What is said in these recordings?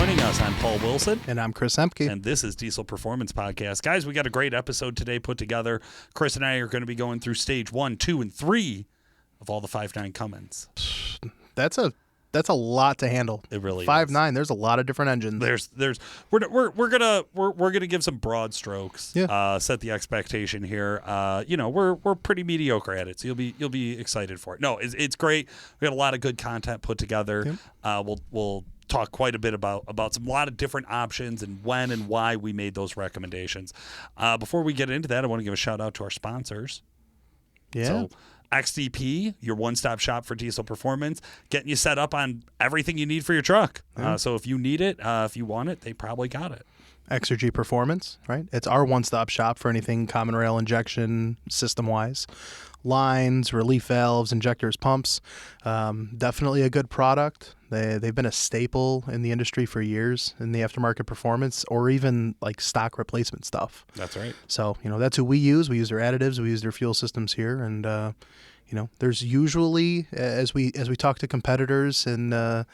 joining us. I'm Paul Wilson. And I'm Chris Ehmke. And this is Diesel Performance Podcast. Guys, we got a great episode today put together. Chris and I are going to be going through stage 1, 2, and 3 of all the 5.9 Cummins. That's a lot to handle. It really 5.9. There's a lot of different engines. We're gonna give some broad strokes. Yeah. Set the expectation here. We're pretty mediocre at it, so you'll be excited for it. No, it's great. We got a lot of good content put together. Yep. We'll talk quite a bit about a lot of different options and when and why we made those recommendations. Before we get into that, I want to give a shout out to our sponsors. Yeah. So, XDP, your one-stop shop for diesel performance, getting you set up on everything you need for your truck. So if you need it, if you want it, they probably got it. Exergy Performance, right? It's our one-stop shop for anything common rail injection system-wise. Lines, relief valves, injectors, pumps. Definitely a good product. They've been a staple in the industry for years in the aftermarket performance or even like stock replacement stuff. That's right. So, that's who we use. We use their additives. We use their fuel systems here. And, there's usually, as we talk to competitors in a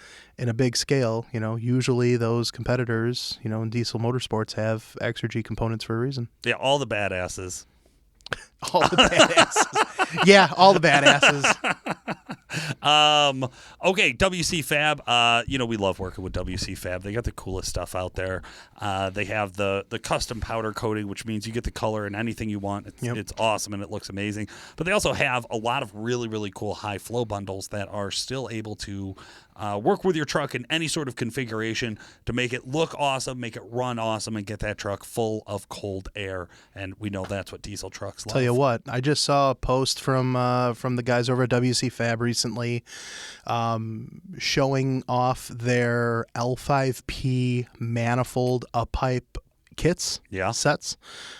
big scale, usually those competitors, in diesel motorsports have Exergy components for a reason. Yeah, all the badasses. All the badasses. Yeah, all the badasses. Okay, WC Fab. We love working with WC Fab. They got the coolest stuff out there. They have the custom powder coating, which means you get the color and anything you want. It's awesome and it looks amazing. But they also have a lot of really, really cool high flow bundles that are still able to work with your truck in any sort of configuration to make it look awesome, make it run awesome, and get that truck full of cold air. And we know that's what diesel trucks love. Tell you what, I just saw a post from the guys over at WC Fab recently showing off their L5P manifold up-pipe kits, sets.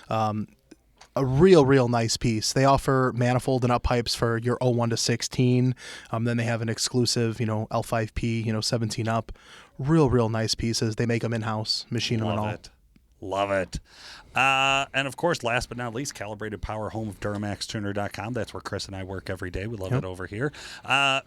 A real nice piece. They offer manifold and up pipes for your 01 to 16. Then they have an exclusive, L5P, 17 up. Real nice pieces. They make them in-house, machine them and all. Love it. And, of course, last but not least, Calibrated Power, home of DuramaxTuner.com. That's where Chris and I work every day. We love it over here.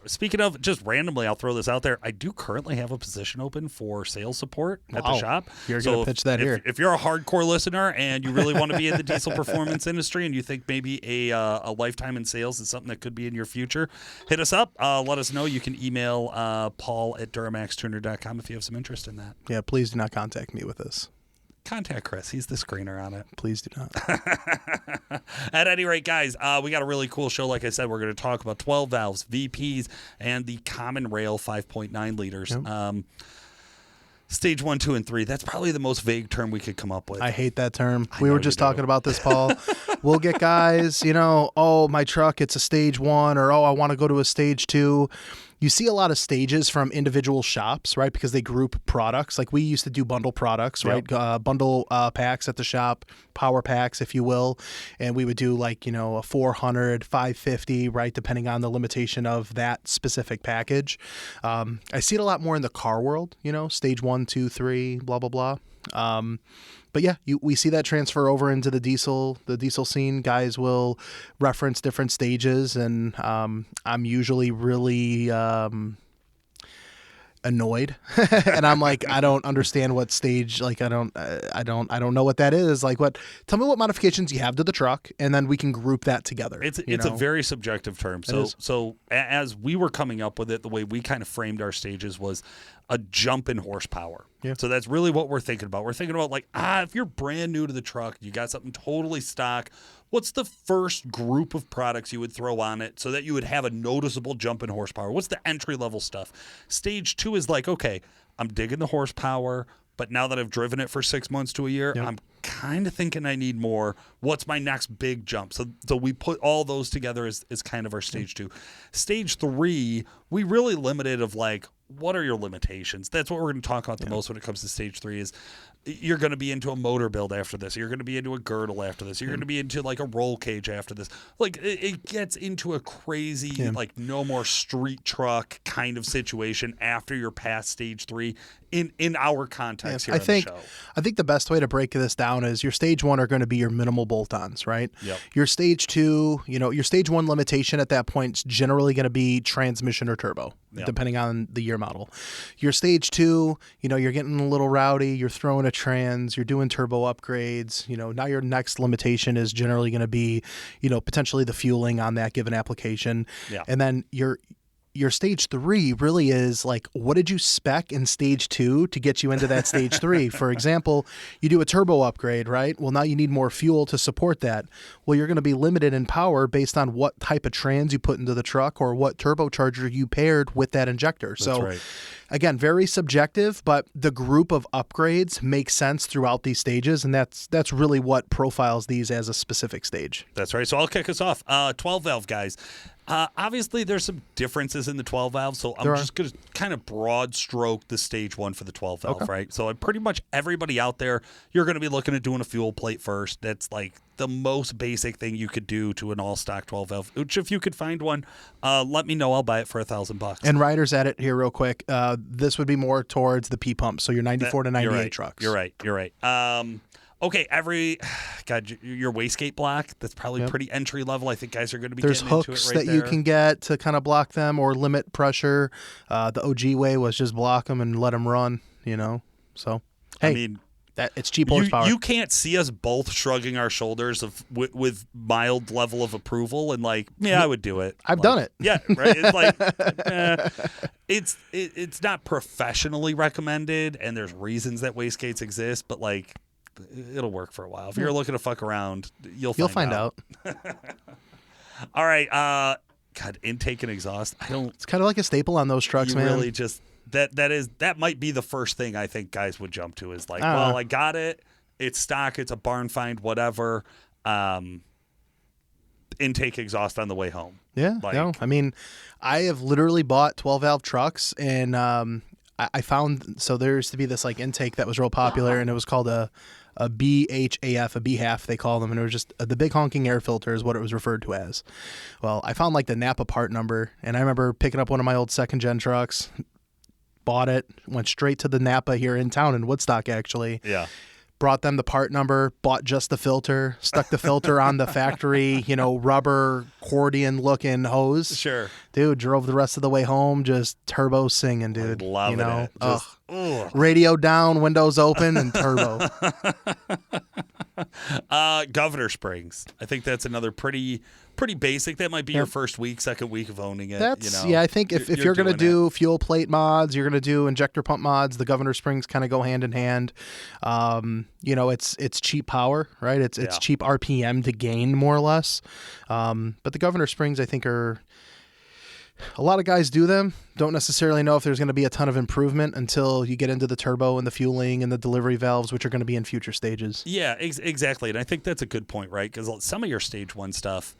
Speaking of, just randomly, I'll throw this out there. I do currently have a position open for sales support at the shop. You're going to pitch that here. If you're a hardcore listener and you really want to be in the diesel performance industry and you think maybe a lifetime in sales is something that could be in your future, hit us up. Let us know. You can email Paul at DuramaxTuner.com if you have some interest in that. Yeah, please do not contact me with this. Contact Chris. He's the screener on it. Please do not. At any rate, guys, we got a really cool show. Like I said, we're going to talk about 12 valves, VPs, and the common rail 5.9 liters. Yep. Stage 1, 2, and 3. That's probably the most vague term we could come up with. I hate that term. We were just talking about this, Paul. We'll get guys, my truck, it's a stage 1, or, I want to go to a stage 2. You see a lot of stages from individual shops, right? Because they group products. Like we used to do bundle products, right? Bundle packs at the shop, power packs, if you will. And we would do a 400, 550, right? Depending on the limitation of that specific package. I see it a lot more in the car world, stage 1, 2, 3, blah, blah, blah. But yeah, we see that transfer over into the diesel scene. Guys will reference different stages, and I'm usually really annoyed, and I'm like, I don't understand what stage. Like, I don't know what that is. Like, tell me what modifications you have to the truck, and then we can group that together. It's a very subjective term. So as we were coming up with it, the way we kind of framed our stages was a jump in horsepower. Yeah. So that's really what we're thinking about. We're thinking about if you're brand new to the truck, you got something totally stock, what's the first group of products you would throw on it so that you would have a noticeable jump in horsepower? What's the entry-level stuff? Stage 2 is okay, I'm digging the horsepower, but now that I've driven it for 6 months to a year, I'm kind of thinking I need more. What's my next big jump? So we put all those together as kind of our stage 2. Stage 3, we really limited of what are your limitations? That's what we're going to talk about the most when it comes to stage 3 is you're going to be into a motor build after this. You're going to be into a girdle after this. You're going to be into a roll cage after this. It gets into a crazy, no more street truck kind of situation after you're past stage 3 in our context here on the show. I think the best way to break this down is your stage 1 are going to be your minimal bolt-ons, right? Yep. Your stage 2, your stage 1 limitation at that point is generally going to be transmission or turbo, depending on the year model. Your stage 2, you're getting a little rowdy. You're throwing a trans. You're doing turbo upgrades. Now your next limitation is generally going to be, potentially the fueling on that given application. Yeah. And then your stage 3 really is like, what did you spec in stage 2 to get you into that stage 3? For example, you do a turbo upgrade, right? Well, now you need more fuel to support that. Well, you're going to be limited in power based on what type of trans you put into the truck or what turbocharger you paired with that injector. That's right. Again, very subjective, but the group of upgrades makes sense throughout these stages, and that's really what profiles these as a specific stage. That's right. So I'll kick us off. 12 valve guys. Obviously, there's some differences in the 12 valve, so I'm just going to kind of broad stroke the stage 1 for the 12 valve, right? So pretty much everybody out there, you're going to be looking at doing a fuel plate first. That's like the most basic thing you could do to an all-stock 12 valve, which if you could find one, let me know. I'll buy it for $1,000. And riders at it here real quick. This would be more towards the P pump, so your 94 to 98 trucks. You're right. Okay, your wastegate block, that's probably pretty entry level. I think guys are going to be There's getting into it hooks right that there. you can get to kind of block them or limit pressure. The OG way was just block them and let them run, So, hey, I mean, it's cheap horsepower. You can't see us both shrugging our shoulders with mild level of approval and like, yeah, I would do it. I've done it. Yeah, right. It's like, it's not professionally recommended, and there's reasons that wastegates exist, but like, it'll work for a while. If you're looking to fuck around, you'll find out. All right. God, intake and exhaust. It's kind of like a staple on those trucks, man. Really just that might be the first thing I think guys would jump to is like, well, I got it. It's stock. It's a barn find, whatever. Intake exhaust on the way home. Yeah. No, I mean, I have literally bought 12 valve trucks, and I found, so there used to be this like intake that was real popular, and it was called a BHAF, a BHAF they call them, and it was just the big honking air filter is what it was referred to as. Well, I found like the Napa part number, and I remember picking up one of my old second gen trucks, bought it, went straight to the Napa here in town in Woodstock actually. Yeah. Brought them the part number, bought just the filter, stuck the filter on the factory, rubber accordion looking hose. Sure. Dude, drove the rest of the way home, just turbo singing, dude. Loving it. Just, radio down, windows open, and turbo. Governor springs. I think that's another pretty basic. That might be your first week, second week of owning it. I think if you're going to do fuel plate mods, you're going to do injector pump mods, the governor springs kind of go hand in hand. It's cheap power, right? It's cheap RPM to gain, more or less. But the governor springs, I think, are... A lot of guys do them, don't necessarily know if there's going to be a ton of improvement until you get into the turbo and the fueling and the delivery valves, which are going to be in future stages. Yeah, exactly. And I think that's a good point, right? Because some of your stage 1 stuff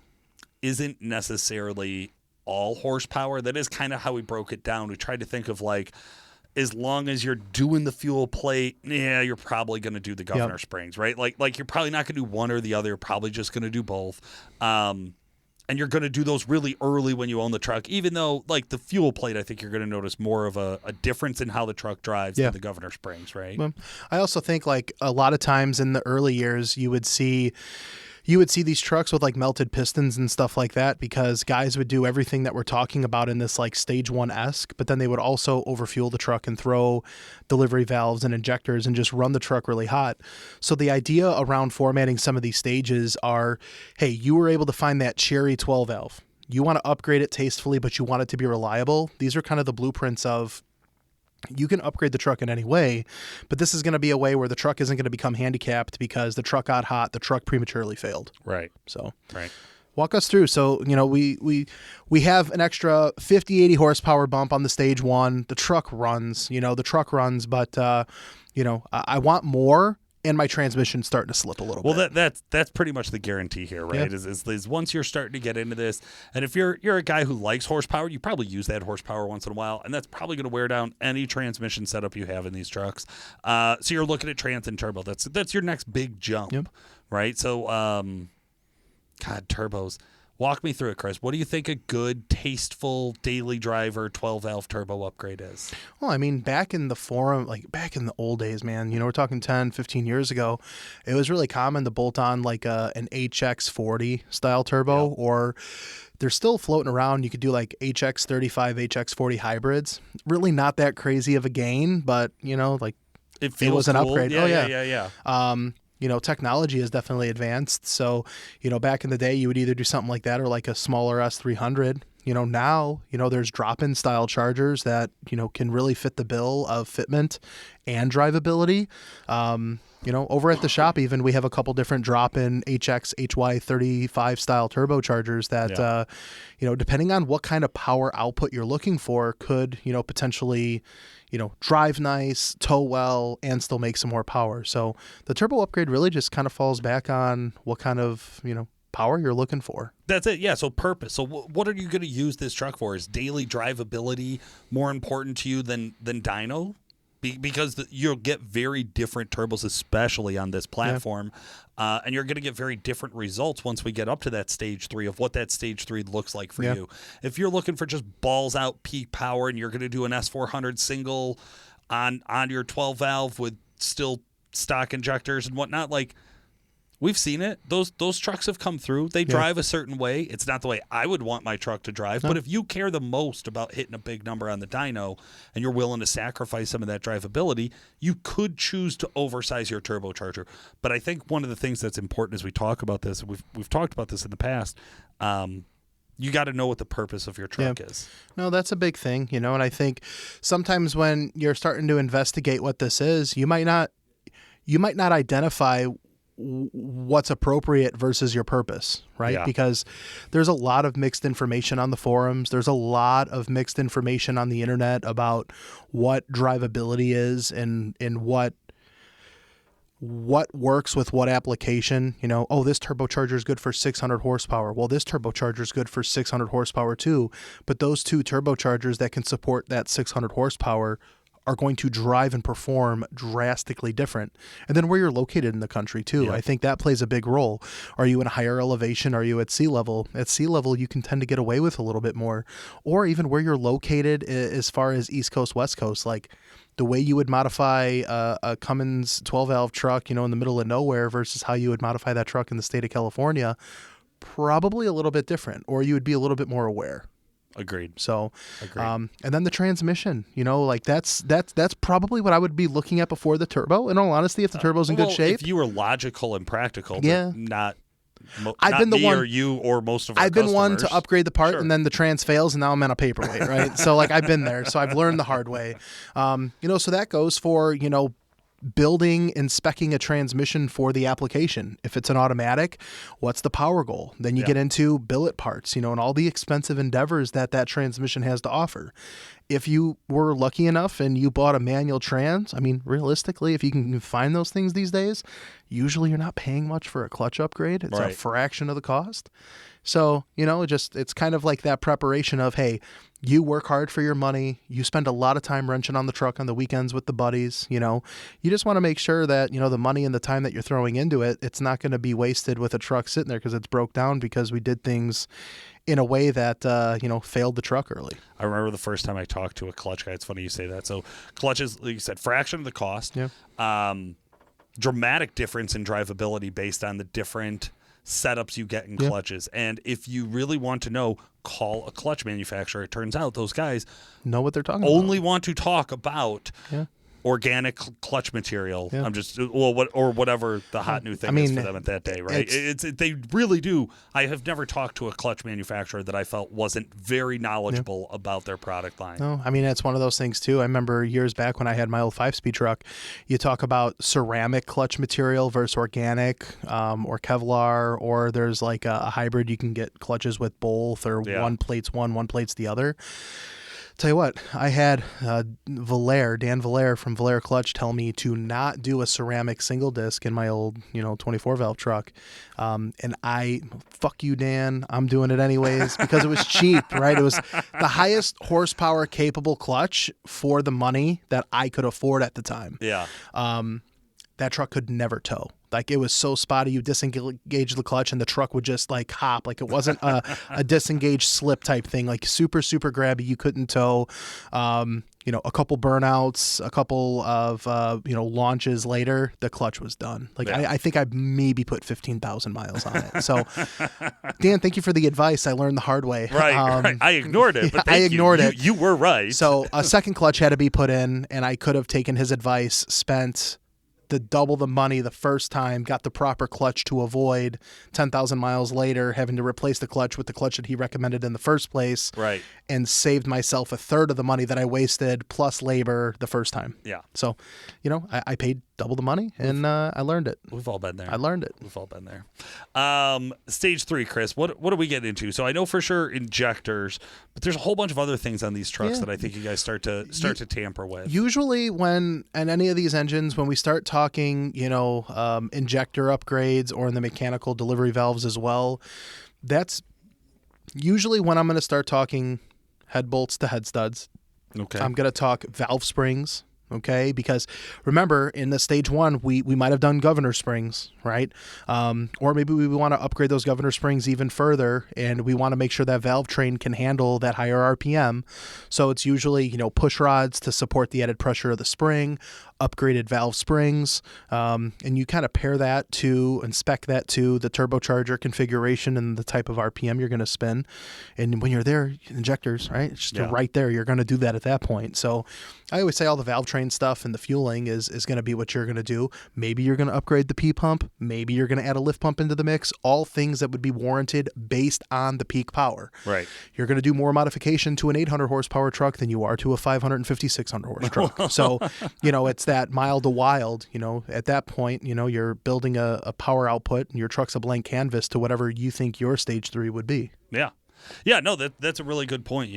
isn't necessarily all horsepower. That is kind of how we broke it down. We tried to think of like, as long as you're doing the fuel plate, you're probably going to do the governor springs, right? Like you're probably not going to do one or the other. You're probably just going to do both. And you're going to do those really early when you own the truck, even though, like, the fuel plate, I think you're going to notice more of a difference in how the truck drives than the governor springs, right? Well, I also think, like, a lot of times in the early years, you would see these trucks with like melted pistons and stuff like that, because guys would do everything that we're talking about in this like stage 1-esque, but then they would also overfuel the truck and throw delivery valves and injectors and just run the truck really hot. So the idea around formatting some of these stages are, hey, you were able to find that cherry 12 valve. You want to upgrade it tastefully, but you want it to be reliable. These are kind of the blueprints of, you can upgrade the truck in any way, but this is going to be a way where the truck isn't going to become handicapped because the truck got hot, the truck prematurely failed. Right. So, right. Walk us through. So, we have an extra 50, 80 horsepower bump on the stage 1. The truck runs, but, I want more. And my transmission's starting to slip a little bit. Well, that's pretty much the guarantee here, right? Yeah. Is once you're starting to get into this, and if you're a guy who likes horsepower, you probably use that horsepower once in a while, and that's probably going to wear down any transmission setup you have in these trucks. So you're looking at trans and turbo. That's your next big jump, right? So, God, turbos. Walk me through it, Chris. What do you think a good, tasteful, daily driver 12-valve turbo upgrade is? Well, I mean, back in the forum, like back in the old days, man, we're talking 10, 15 years ago, it was really common to bolt on like an HX40 style turbo, or they're still floating around. You could do like HX35, HX40 hybrids. Really not that crazy of a gain, but, like it was an cool. upgrade. Yeah. Technology has definitely advanced. So, back in the day, you would either do something like that or like a smaller S300. Now, there's drop-in style chargers that, can really fit the bill of fitment and drivability. Over at the shop, even we have a couple different drop-in HX, HY35 style turbochargers that, depending on what kind of power output you're looking for, could, potentially, drive nice, tow well, and still make some more power. So the turbo upgrade really just kind of falls back on what kind of, power you're looking for. That's it. Yeah. So purpose. So what are you going to use this truck for? Is daily drivability more important to you than dyno? Because you'll get very different turbos, especially on this platform, and you're going to get very different results once we get up to that stage 3 of what that stage 3 looks like for you. If you're looking for just balls out peak power and you're going to do an S400 single on your 12-valve with still stock injectors and whatnot, like, we've seen it. Those trucks have come through. They drive a certain way. It's not the way I would want my truck to drive. But if you care the most about hitting a big number on the dyno and you're willing to sacrifice some of that drivability, you could choose to oversize your turbocharger. But I think one of the things that's important as we talk about this, we've talked about this in the past, you got to know what the purpose of your truck is. No, that's a big thing, and I think sometimes when you're starting to investigate what this is, you might not identify what's appropriate versus your purpose, right? Yeah. Because there's a lot of mixed information on the forums. There's a lot of mixed information on the internet about what drivability is and what works with what application. This turbocharger is good for 600 horsepower. Well, this turbocharger is good for 600 horsepower too, but those two turbochargers that can support that 600 horsepower are going to drive and perform drastically different. And then where you're located in the country too. Yeah. I think that plays a big role. Are you in a higher elevation? Are you at sea level? At sea level, you can tend to get away with a little bit more. Or even where you're located as far as East Coast, West Coast, like the way you would modify a Cummins 12-valve truck, in the middle of nowhere versus how you would modify that truck in the state of California, probably a little bit different, or you would be a little bit more aware. Agreed. So, and then the transmission, like that's probably what I would be looking at before the turbo. In all honesty, if the turbo's in good shape. If you were logical and practical, Yeah. but not I've been the me one, or you or most of our I've been one customers. to upgrade the part Sure. and then the trans fails and now I'm on a paperweight, right? So like I've been there. So I've learned the hard way. So that goes for, building and speccing a transmission for the application. If it's an automatic, what's the power goal? Then you get into billet parts, and all the expensive endeavors that transmission has to offer. If you were lucky enough and you bought a manual trans, realistically, if you can find those things these days, usually you're not paying much for a clutch upgrade. It's a fraction of the cost. So, it's kind of like that preparation of, hey, you work hard for your money. You spend a lot of time wrenching on the truck on the weekends with the buddies. You just want to make sure that, the money and the time that you're throwing into it, it's not going to be wasted with a truck sitting there because it's broke down because we did things in a way that, failed the truck early. I remember the first time I talked to a clutch guy. It's funny you say that. So clutch is, like you said, fraction of the cost. Yeah. Dramatic difference in drivability based on the different setups you get in clutches. And if you really want to know, call a clutch manufacturer. It turns out those guys know what they're talking about. Only want to talk about organic clutch material. I'm just whatever the hot new thing is for them at that day, right? They really do. I have never talked to a clutch manufacturer that I felt wasn't very knowledgeable about their product line. No, it's one of those things too. I remember years back when I had my old 5-speed truck, you talk about ceramic clutch material versus organic, or Kevlar, or there's like a hybrid. You can get clutches with both, or one plate's one plate's the other. Tell you what, I had Dan Valere from Valere Clutch tell me to not do a ceramic single disc in my old, 24-valve truck. And fuck you, Dan, I'm doing it anyways because it was cheap, right? It was the highest horsepower capable clutch for the money that I could afford at the time. Yeah. That truck could never tow. Like, it was so spotty. You disengage the clutch and the truck would just like hop. Like, it wasn't a disengage slip type thing. Like, super, super grabby. You couldn't tow. A couple burnouts, a couple of, launches later, the clutch was done. Like, I think I maybe put 15,000 miles on it. So, Dan, thank you for the advice. I learned the hard way. Right. I ignored it, but I ignored it. You were right. So a second clutch had to be put in, and I could have taken his advice, spent the double the money the first time, got the proper clutch to avoid 10,000 miles later having to replace the clutch with the clutch that he recommended in the first place. Right. And saved myself a third of the money that I wasted plus labor the first time. Yeah. So, I paid double the money, and I learned it. We've all been there. I learned it. We've all been there. Stage 3, Chris, what do we get into? So I know for sure injectors, but there's a whole bunch of other things on these trucks that I think you guys start to tamper with. Usually in any of these engines, when we start talking, injector upgrades or in the mechanical delivery valves as well, that's usually when I'm going to start talking head bolts to head studs. Okay. I'm going to talk valve springs. Okay, because remember, in the stage 1, we might have done governor springs, right? Or maybe we want to upgrade those governor springs even further, and we want to make sure that valve train can handle that higher RPM. So it's usually, push rods to support the added pressure of the spring, upgraded valve springs, and you kind of pair that to and spec that to the turbocharger configuration and the type of RPM you're going to spin. And when you're there, injectors, right? It's just right there. You're going to do that at that point. So I always say all the valve train stuff and the fueling is going to be what you're going to do. Maybe you're going to upgrade the P pump. Maybe you're going to add a lift pump into the mix. All things that would be warranted based on the peak power. Right. You're going to do more modification to an 800 horsepower truck than you are to a 550, 600 horse truck. So, it's that mild to wild. At that point, you're building a power output and your truck's a blank canvas to whatever you think your stage 3 would be. Yeah. Yeah, no, that's a really good point.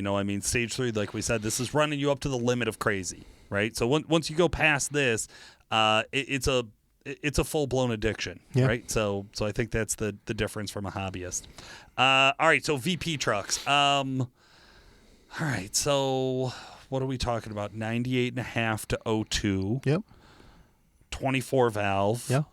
Stage 3, like we said, this is running you up to the limit of crazy, right? So once you go past this, it's a full-blown addiction, right? So I think that's the difference from a hobbyist. All right, so VP trucks. All right, so what are we talking about? 98.5 to 02. Yep. 24 valve. Yeah.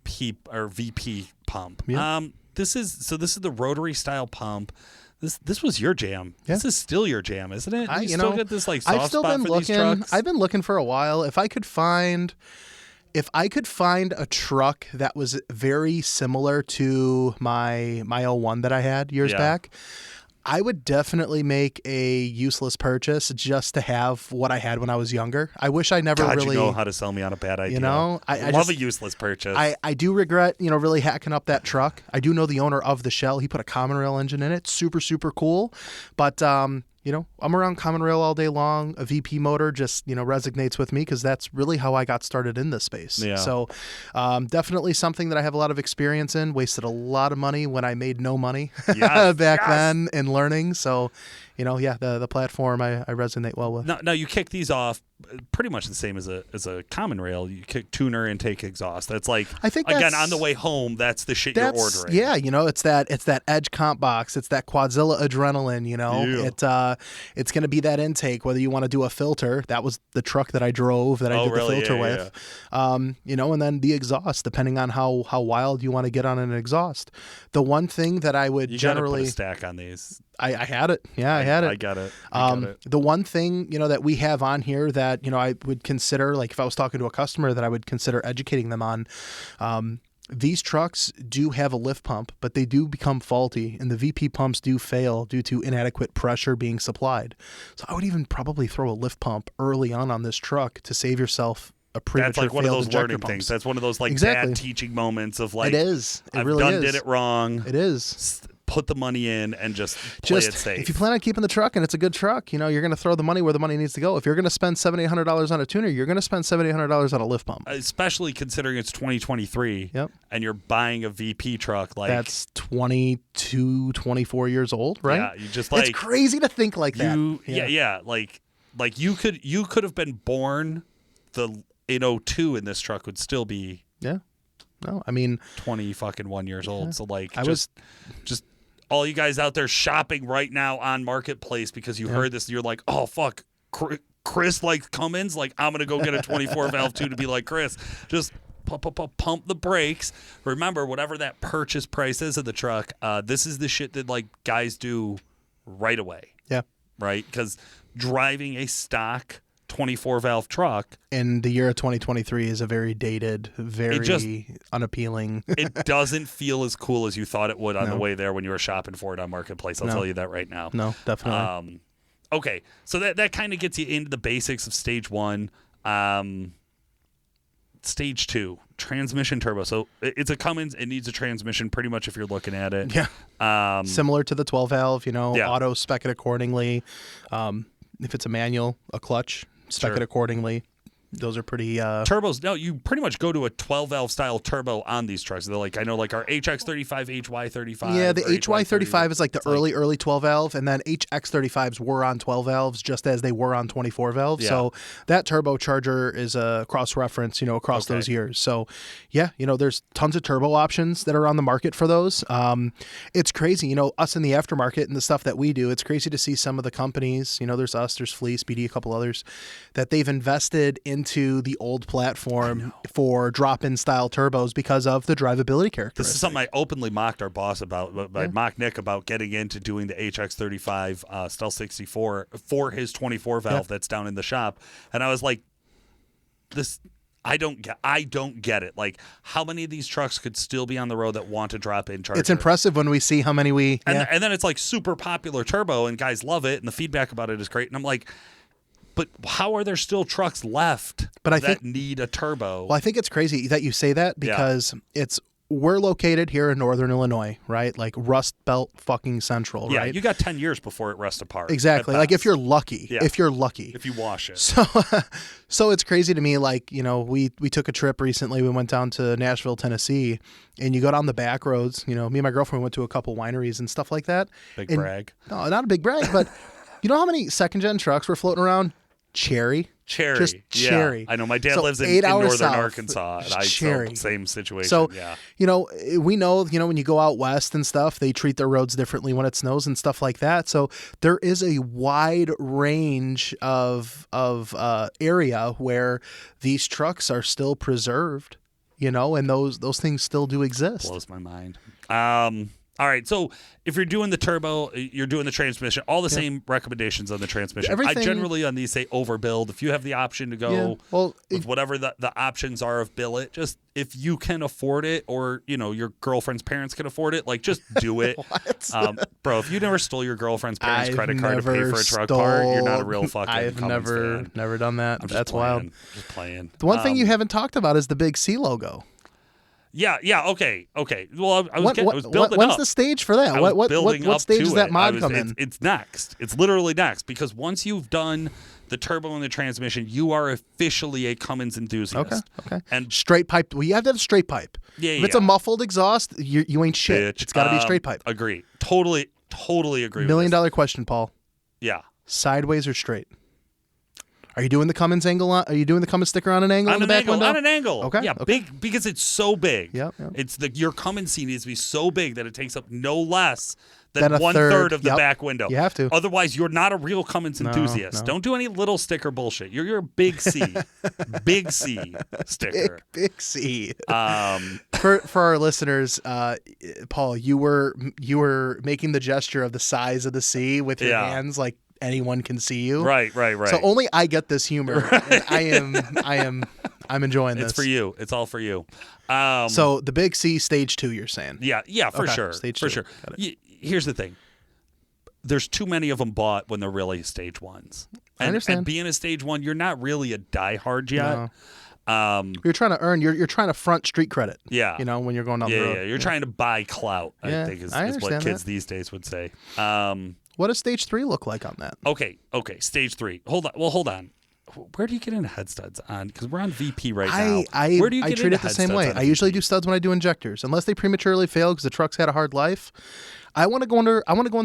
VP pump. Yeah. This is the rotary style pump. This was your jam. Yeah. This is still your jam, isn't it? You still get this soft I've still spot been for looking. these trucks? I've been looking for a while. If I could find a truck that was very similar to my 01 that I had years back, I would definitely make a useless purchase just to have what I had when I was younger. I wish I never really... you know how to sell me on a bad idea. I love a useless purchase. I do regret, really hacking up that truck. I do know the owner of the shell. He put a common rail engine in it. Super, super cool. But, I'm around common rail all day long. A VP motor just, resonates with me because that's really how I got started in this space. Yeah. So definitely something that I have a lot of experience in. Wasted a lot of money when I made no money back then in learning. So, the platform I resonate well with. Now you kick these off pretty much the same as a common rail. You kick tuner, intake, exhaust. That's like, I think again, on the way home, that's the shit you're ordering. Yeah, it's that Edge comp box. It's that Quadzilla adrenaline, It's going to be that intake, whether you want to do a filter. That was the truck that I drove that I did the filter with. And then the exhaust, depending on how wild you want to get on an exhaust. The one thing that I would generally... You got to put a stack on these. I had it. Yeah, I had it. I got it. The one thing, that we have on here that, I would consider, like if I was talking to a customer that I would consider educating them on, these trucks do have a lift pump, but they do become faulty, and the VP pumps do fail due to inadequate pressure being supplied. So I would even probably throw a lift pump early on this truck to save yourself a premature That's like one of those learning pumps. things. That's one of those Exactly. bad teaching moments of like, it is. It I've really did it wrong. It is. Put the money in and just play it safe. If you plan on keeping the truck and it's a good truck, you're going to throw the money where the money needs to go. If you're going to spend $700-800 on a tuner, you're going to spend $700-800 on a lift pump. Especially considering it's 2023 and you're buying a VP truck. That's 22, 24 years old, right? Yeah, you just it's crazy to think like that. Like you could have been born in 02 and this truck would still be 20 fucking 1 years old. Yeah. So just all you guys out there shopping right now on Marketplace because you heard this and you're like, oh fuck, Chris likes Cummins, like I'm gonna go get a 24 valve too to be like Chris. Just pump the brakes. Remember, whatever that purchase price is of the truck, this is the shit that like guys do right away. Yeah. Right? Because driving a stock 24-valve truck in the year of 2023 is a very dated, very unappealing. It doesn't feel as cool as you thought it would on the way there when you were shopping for it on Marketplace. I'll tell you that right now. No, definitely. Okay, so that kind of gets you into the basics of stage 1. Stage 2, transmission turbo. So it's a Cummins. It needs a transmission pretty much if you're looking at it. Yeah. Similar to the 12-valve, Yeah. auto spec it accordingly. If it's a manual, a clutch, spec it accordingly. Those are pretty... Turbos, no, you pretty much go to a 12-valve style turbo on these trucks. They're like, I know like our HX35, HY35. Yeah, the HY35 is like the early 12-valve, and then HX35s were on 12 valves just as they were on 24 valves. Yeah. So that turbocharger is a cross-reference, across those years. So, yeah, there's tons of turbo options that are on the market for those. It's crazy, us in the aftermarket and the stuff that we do, it's crazy to see some of the companies, there's us, there's Fleece, BD, a couple others, that they've invested into the old platform for drop-in style turbos because of the drivability characteristics. This is something I openly mocked our boss about. I mocked Nick about getting into doing the HX35 Stealth 64 for his 24-valve that's down in the shop. And I was like, I don't get it. Like, how many of these trucks could still be on the road that want a drop-in charger? It's impressive when we see how many we... And then it's like super popular turbo, and guys love it, and the feedback about it is great. And I'm like... But how are there still trucks left that need a turbo? Well, I think it's crazy that you say that because we're located here in Northern Illinois, right? Like Rust Belt fucking Central, right? Yeah, you got 10 years before it rusts apart. Exactly. Like if you're lucky. Yeah. If you're lucky. If you wash it. So it's crazy to me, like, we took a trip recently. We went down to Nashville, Tennessee, and you go down the back roads. Me and my girlfriend went to a couple wineries and stuff like that. Big brag. No, not a big brag, but you know how many second-gen trucks were floating around? Cherry. Just cherry. I know my dad lives in northern Arkansas, and cherry. Same situation. So, we know, when you go out west and stuff, they treat their roads differently when it snows and stuff like that. So there is a wide range of area where these trucks are still preserved, and those things still do exist. Blows my mind. All right, so if you're doing the turbo, you're doing the transmission, all the same recommendations on the transmission. I generally on these say overbuild. If you have the option to go with whatever the options are of billet, just if you can afford it or, your girlfriend's parents can afford it, like just do it. Bro, if you never stole your girlfriend's parents' credit card to pay for a truck part, you're not a real fucking Cummins fan. never done that. That's wild. Just playing. The one thing you haven't talked about is the big C logo. Yeah, okay. Well, I was building when's up. the stage for that? What stage does that mod come in? It's next. It's literally next because once you've done the turbo and the transmission, you are officially a Cummins enthusiast. Okay. And straight pipe. Well, you have to have straight pipe. Yeah, if it's a muffled exhaust, you ain't shit. Bitch. It's got to be straight pipe. Agree. Totally agree. $1 million question, Paul. Yeah. Sideways or straight? Are you doing the Cummins angle? Are you doing the Cummins sticker on an angle in the back window? On an angle. Okay. Yeah, big because it's so big. Yeah. It's your Cummins seat needs to be so big that it takes up no less than a 1/3 of the back window. You have to. Otherwise, you're not a real Cummins enthusiast. No. Don't do any little sticker bullshit. You're a big C, big C sticker. Big C. For our listeners, Paul, you were making the gesture of the size of the C with your hands like anyone can see you. Right. So only I get this humor. I'm enjoying this. It's for you. It's all for you. So the big C, stage 2, you're saying? Yeah, for sure. Stage 2. For sure. Here's the thing. There's too many of them bought when they're really stage 1s. I understand. And being a stage 1, you're not really a diehard yet. No. You're trying to earn. You're trying to front street credit. Yeah. When you're going down the road. Yeah. You're trying to buy clout. I think is what kids these days would say. What does stage 3 look like on that? Okay. Stage 3. Hold on. Where do you get into head studs on? Because we're on VP right now. Where do you get I treat it the same way. I usually do studs when I do injectors. Unless they prematurely fail because the truck's had a hard life, I want to go in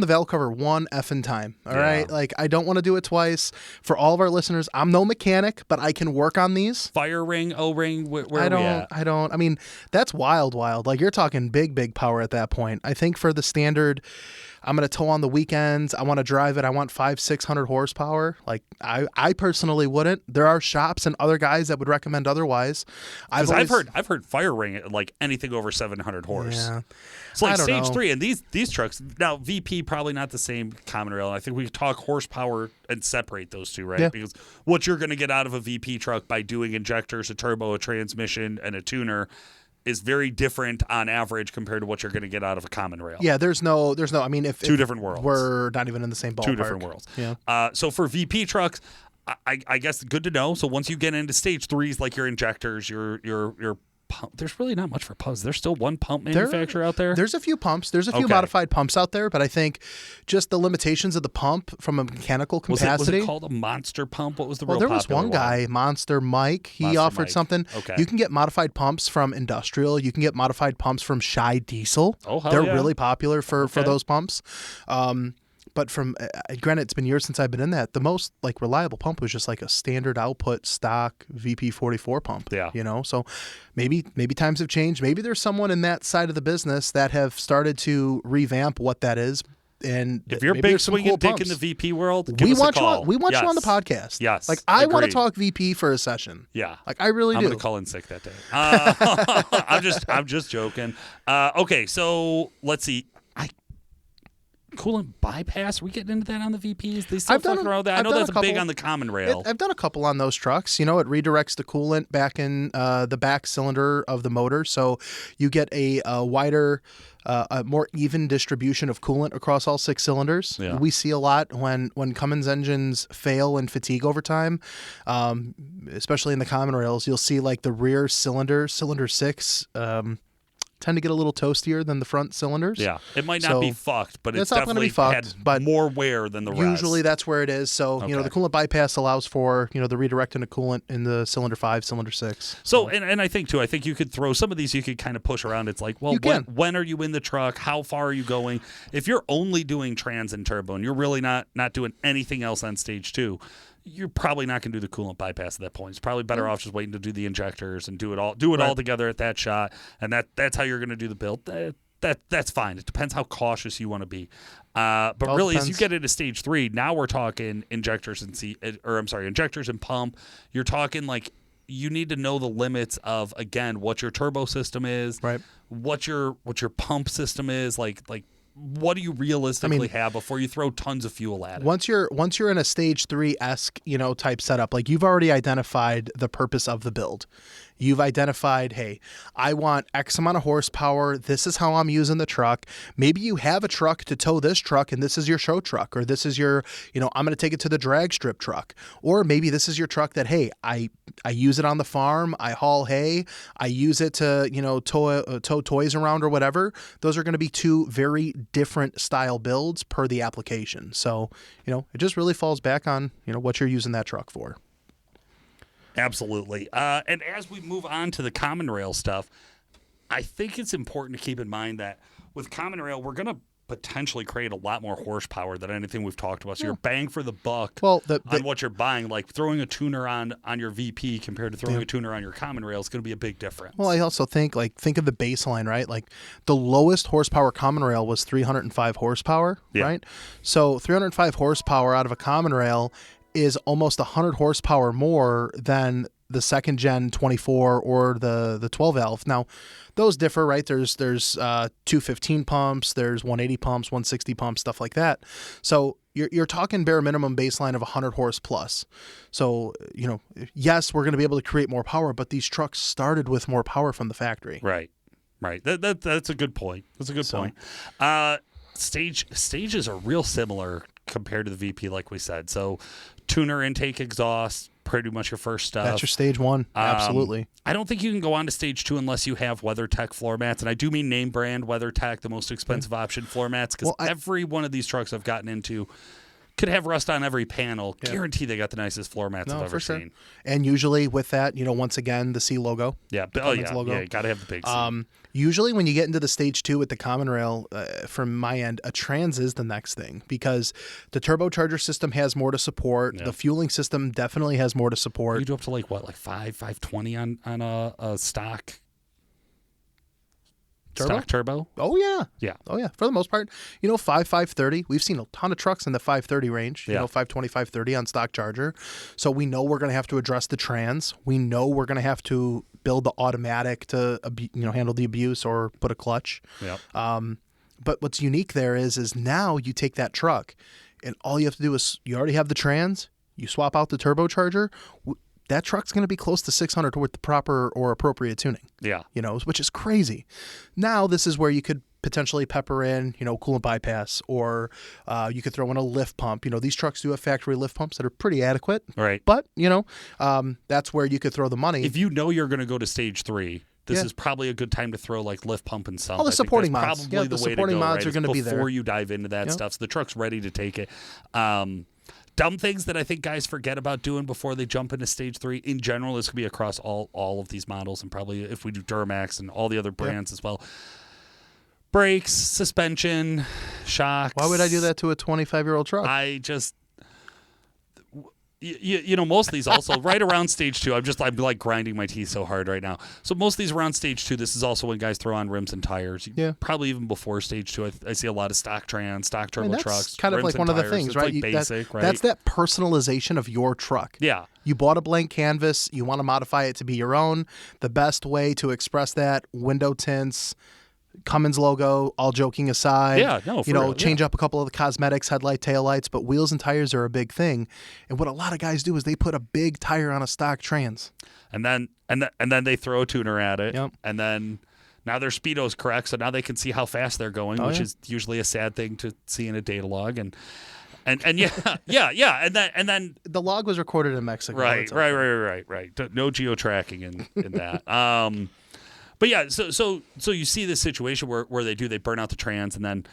the valve cover one effing time. All right. Like, I don't want to do it twice. For all of our listeners, I'm no mechanic, but I can work on these. Fire ring, O-ring, where I are we at? I mean, that's wild. Like, you're talking big power at that point. I think for the standard, I'm going to tow on the weekends. I want to drive it. I want 500-600 horsepower. Like, I personally wouldn't. There are shops and other guys that would recommend otherwise. I've heard fire ring like anything over 700 horse. Yeah. It's like I don't stage know. 3, and these trucks now VP probably not the same common rail. I think we talk horsepower and separate those two, right? Yeah. Because what you're going to get out of a VP truck by doing injectors, a turbo, a transmission, and a tuner is very different on average compared to what you're going to get out of a common rail. Yeah, there's no. I mean, if Two different worlds. We're not even in the same ballpark. Two different worlds. Yeah. So for VP trucks, I guess good to know. So once you get into stage 3s, like your injectors, your pump, there's really not much for pumps. There's still one pump manufacturer out there. There's a few pumps. There's a few modified pumps out there, but I think just the limitations of the pump from a mechanical capacity. Was it called a monster pump? What was the Well, real there was popular one guy, Monster Mike. He Monster offered Mike. something. Okay. You can get modified pumps from Industrial. You can get modified pumps from Shy Diesel. Oh, hell They're yeah. really popular for those pumps. But from granted, it's been years since I've been in that. The most like reliable pump was just like a standard output stock VP44 pump. Yeah. You know, so maybe times have changed. Maybe there's someone in that side of the business that have started to revamp what that is. And If you're maybe big there's some swinging cool dick pumps. in the VP world, give we us want a call. you on the podcast. Yes, Like, I want to agreed. talk VP for a session. Yeah, Like, I really I'm do. gonna call in sick that day. I'm just joking. Okay, so let's see. Coolant Bypass. Are we getting into that on the VPs? They still fucking around with that. I know that's big on the common rail. I've done a couple on those trucks. You know, it redirects the coolant back in the back cylinder of the motor, so you get a wider, a more even distribution of coolant across all 6 cylinders. Yeah. We see a lot when Cummins engines fail and fatigue over time, especially in the common rails. You'll see like the rear cylinder 6. Tend to get a little toastier than the front cylinders. Yeah, it might not be fucked, but it's not gonna definitely be fucked, had but more wear than the rest. Usually that's where it is. So, you know, the coolant bypass allows for, you know, the redirecting of coolant in the cylinder 5, cylinder 6. So, and I think, too, you could throw some of these, you could kind of push around. It's like, well, when are you in the truck? How far are you going? If you're only doing trans and turbo and you're really not doing anything else on stage 2, you're probably not going to do the coolant bypass at that point. It's probably better off just waiting to do the injectors and do it all together at that shot. And that's how you're going to do the build. That's fine. It depends how cautious you want to be. But all really, depends. as you get into stage 3, now we're talking injectors and pump. You're talking like you need to know the limits of, again, what your turbo system is, Right. what your pump system is, like what do you realistically have before you throw tons of fuel at it? Once you're in a stage 3-esque, you know, type setup, like you've already identified the purpose of the build. You've identified, hey, I want X amount of horsepower. This is how I'm using the truck. Maybe you have a truck to tow this truck and this is your show truck, or this is your, you know, I'm going to take it to the drag strip truck. Or maybe this is your truck that, hey, I use it on the farm. I haul hay. I use it to, you know, tow toys around or whatever. Those are going to be 2 very different style builds per the application. So, you know, it just really falls back on, you know, what you're using that truck for. Absolutely. And as we move on to the common rail stuff, I think it's important to keep in mind that with common rail, we're going to potentially create a lot more horsepower than anything we've talked about. So you're bang for the buck on what you're buying. Like throwing a tuner on your VP compared to throwing a tuner on your common rail is going to be a big difference. Well, I also think of the baseline, right? Like the lowest horsepower common rail was 305 horsepower, right? So 305 horsepower out of a common rail is almost 100 horsepower more than the second gen 24 or the 12 valve. Now, those differ, right? There's 215 pumps, there's 180 pumps, 160 pumps, stuff like that. So you're talking bare minimum baseline of 100 horse plus. So, you know, yes, we're going to be able to create more power, but these trucks started with more power from the factory. Right. That's a good point. That's a good point. Stages are real similar compared to the VP, like we said. So tuner intake exhaust, pretty much your first stuff. That's your stage 1. Absolutely. I don't think you can go on to stage 2 unless you have WeatherTech floor mats. And I do mean name brand WeatherTech, the most expensive option floor mats, because every one of these trucks I've gotten into could have rust on every panel. Guarantee they got the nicest floor mats I've ever seen. And usually with that, once again, the C logo. Yeah. Logo. Yeah, you got to have the big C. Usually when you get into the stage 2 with the common rail, from my end, a trans is the next thing because the turbocharger system has more to support. The fueling system definitely has more to support. You do up to like 520 on a stock turbo? Oh, yeah. Yeah. Oh, yeah. For the most part, 530. We've seen a ton of trucks in the 530 range, 520, 530 on stock charger. So we know we're going to have to address the trans. We know we're going to have to build the automatic to, handle the abuse or put a clutch. Yep. But what's unique there is now you take that truck and all you have to do is you already have the trans, you swap out the turbocharger. That truck's going to be close to 600 with the proper or appropriate tuning. Yeah. Which is crazy. Now this is where you could potentially pepper in, coolant bypass, or you could throw in a lift pump. These trucks do have factory lift pumps that are pretty adequate. Right. But, that's where you could throw the money. If you're going to go to stage 3, this is probably a good time to throw like lift pump and salt. All the supporting mods. Probably the way supporting to go, mods right? are going to be there before you dive into that stuff. So the truck's ready to take it. Dumb things that I think guys forget about doing before they jump into stage 3. In general, this could be across all of these models, and probably if we do Duramax and all the other brands as well. Brakes, suspension, shocks. Why would I do that to a 25-year-old truck? I just... most of these also right around stage 2. I'm like grinding my teeth so hard right now. So most of these around stage 2. This is also when guys throw on rims and tires. Probably even before stage 2. I see a lot of stock trans, stock turbo that's trucks. Kind of like one of the things, it's right? Like basic, right? That's that personalization of your truck. Yeah. You bought a blank canvas. You want to modify it to be your own. The best way to express that: window tints, Cummins logo, all joking aside. Yeah, no, for real, change up a couple of the cosmetics, headlight, taillights, but wheels and tires are a big thing. And what a lot of guys do is they put a big tire on a stock trans. And then they throw a tuner at it. Yep. And then now their speedo's correct, so now they can see how fast they're going, which is usually a sad thing to see in a data log. And yeah. And then the log was recorded in Mexico. Right. No geo tracking in that. But yeah, so you see this situation where they burn out the trans, and then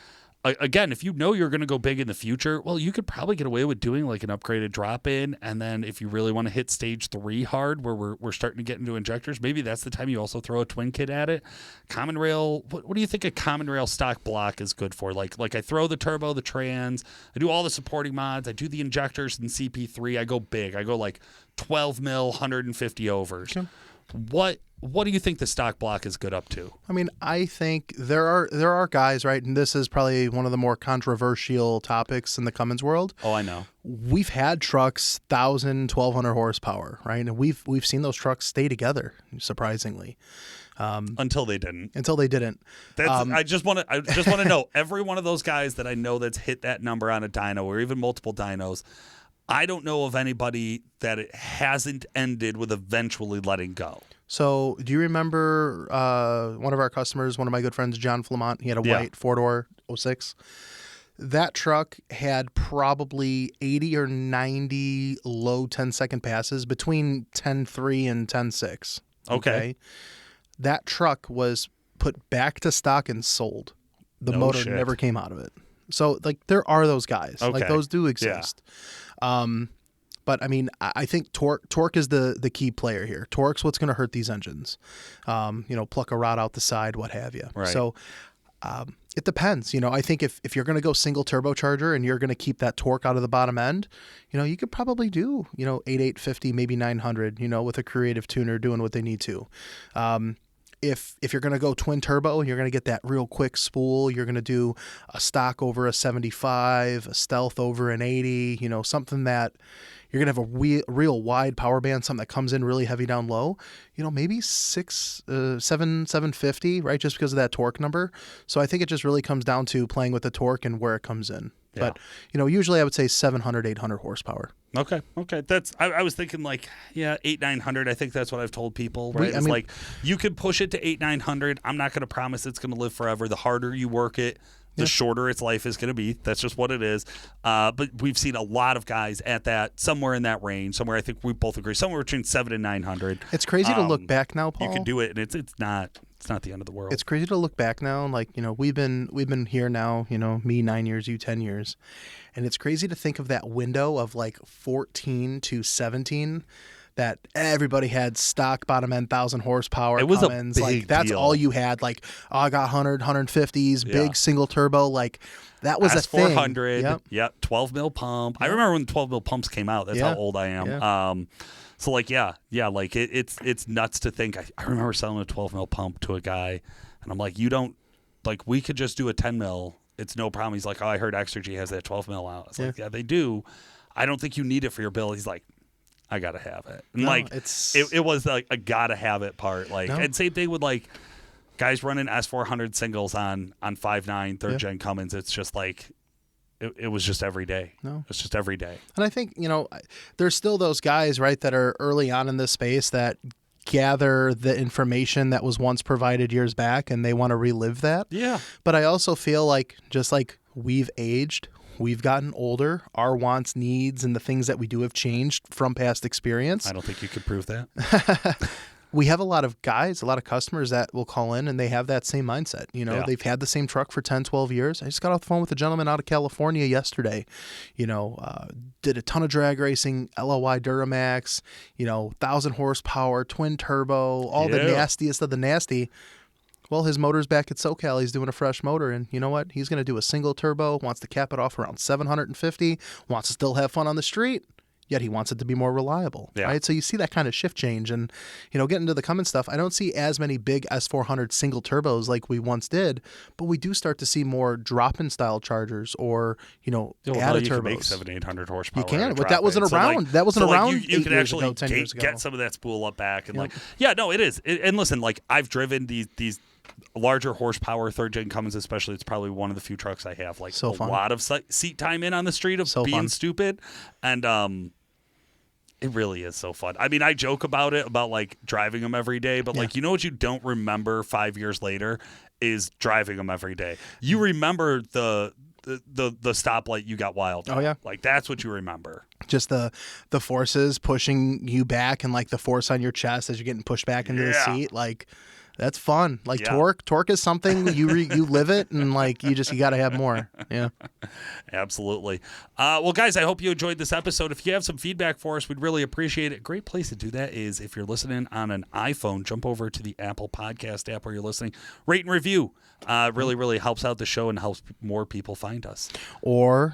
again, if you're going to go big in the future, well, you could probably get away with doing like an upgraded drop in, and then if you really want to hit stage 3 hard, where we're starting to get into injectors, maybe that's the time you also throw a twin kit at it. Common rail, what do you think a common rail stock block is good for? Like I throw the turbo, the trans, I do all the supporting mods, I do the injectors and CP3, I go big, I go like 12 mil, 150 overs. Okay. What do you think the stock block is good up to? I mean, I think there are guys, right? And this is probably one of the more controversial topics in the Cummins world. Oh, I know. We've had trucks 1,000, 1,200 horsepower, right? And we've seen those trucks stay together, surprisingly. Until they didn't. I just want to know every one of those guys that I know that's hit that number on a dyno or even multiple dynos. I don't know of anybody that it hasn't ended with eventually letting go. So do you remember one of our customers, one of my good friends, John Flamont? He had a white 4-door 06. That truck had probably 80 or 90 low 10-second passes between 10.3 and 10.6. Okay. That truck was put back to stock and sold. The motor never came out of it. So, there are those guys. Okay. Those do exist. Yeah. But, I mean, I think torque is the key player here. Torque's what's going to hurt these engines. Pluck a rod out the side, what have you. Right. So, it depends. I think if you're going to go single turbocharger and you're going to keep that torque out of the bottom end, you could probably do, 850, maybe 900, with a creative tuner doing what they need to. If you're going to go twin turbo, you're going to get that real quick spool. You're going to do a stock over a 75, a stealth over an 80, something that you're going to have a real wide power band, something that comes in really heavy down low, maybe 750, right? Just because of that torque number. So I think it just really comes down to playing with the torque and where it comes in. Yeah. But, usually I would say 700, 800 horsepower. Okay. That's I was thinking 800, 900. I think that's what I've told people, right? You could push it to 800, 900. I'm not going to promise it's going to live forever. The harder you work it, the shorter its life is going to be. That's just what it is. But we've seen a lot of guys at that, somewhere in that range, somewhere I think we both agree, somewhere between 700 and 900. It's crazy to look back now, Paul. You can do it, and it's not It's not the end of the world. It's crazy to look back now. Like, we've been here now, me 9 years, you 10 years. And it's crazy to think of that window of like 14 to 17 that everybody had stock bottom end 1,000 horsepower. It was Cummins. a big like that's deal. all you had. Like, I got 100, 150s, Yeah. big single turbo. Like that was a thing. S400. Yep. 12 mil pump. I remember when 12 mil pumps came out. That's how old I am. Yeah. So like, like it's nuts to think. I remember selling a 12 mil pump to a guy, and I'm like, you don't like, we could just do a 10 mil. It's no problem. He's like, oh, I heard Exergy has that 12 mil out. I was like, yeah, they do. I don't think you need it for your bill. He's like, I gotta have it. And it was like a gotta have it part. Like, and same thing with like guys running S400 singles on 5.9 third gen Cummins. It's just like, it was just every day. No. It's just every day. And I think, there's still those guys, right, that are early on in this space that gather the information that was once provided years back and they want to relive that. Yeah. But I also feel like just like we've aged, we've gotten older, our wants, needs, and the things that we do have changed from past experience. I don't think you could prove that. We have a lot of guys, a lot of customers that will call in and they have that same mindset. They've had the same truck for 10, 12 years. I just got off the phone with a gentleman out of California yesterday, did a ton of drag racing, LOI Duramax, 1,000 horsepower, twin turbo, all the nastiest of the nasty. Well, his motor's back at SoCal. He's doing a fresh motor, and you know what? He's going to do a single turbo, wants to cap it off around 750, wants to still have fun on the street. Yet he wants it to be more reliable, right? So you see that kind of shift change. And, getting to the Cummins stuff, I don't see as many big S400 single turbos like we once did, but we do start to see more drop-in style chargers or, add a turbos. You can make 700-800 horsepower. You can, but that wasn't around. That wasn't around. You can actually 10 years ago. get some of that spool up back. And it is. And listen, like I've driven these larger horsepower third gen Cummins, especially. It's probably one of the few trucks I have like lot of seat time in on the street of being stupid. And, it really is so fun. I mean, I joke about it, about like driving them every day, but like, what you don't remember 5 years later is driving them every day. You remember the stoplight you got wild. Oh yeah. Like that's what you remember. Just the forces pushing you back and like the force on your chest as you're getting pushed back into the seat. Like that's fun. Like torque is something you live it, and like you got to have more. Yeah, absolutely. Well, guys, I hope you enjoyed this episode. If you have some feedback for us, we'd really appreciate it. A great place to do that is if you're listening on an iPhone, jump over to the Apple Podcast app where you're listening. Rate and review. Really, really helps out the show and helps more people find us. Or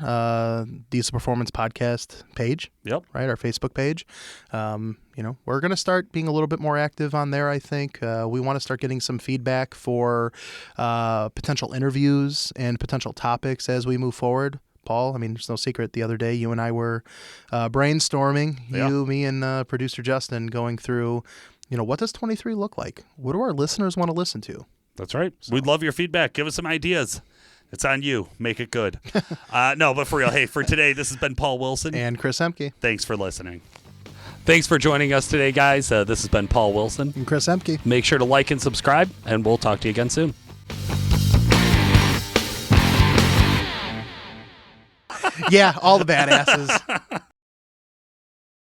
Diesel Performance Podcast page. Yep. Right, our Facebook page. We're going to start being a little bit more active on there, I think. We want to start getting some feedback for potential interviews and potential topics as we move forward. Paul, I mean, there's no secret. The other day, you and I were brainstorming, you, me, and producer Justin, going through, what does 23 look like? What do our listeners want to listen to? That's right. So. We'd love your feedback. Give us some ideas. It's on you. Make it good. No, but for real, hey, for today, this has been Paul Wilson. And Chris Ehmke. Thanks for listening. Thanks for joining us today, guys. This has been Paul Wilson. And Chris Ehmke. Make sure to like and subscribe, and we'll talk to you again soon. Yeah, all the badasses.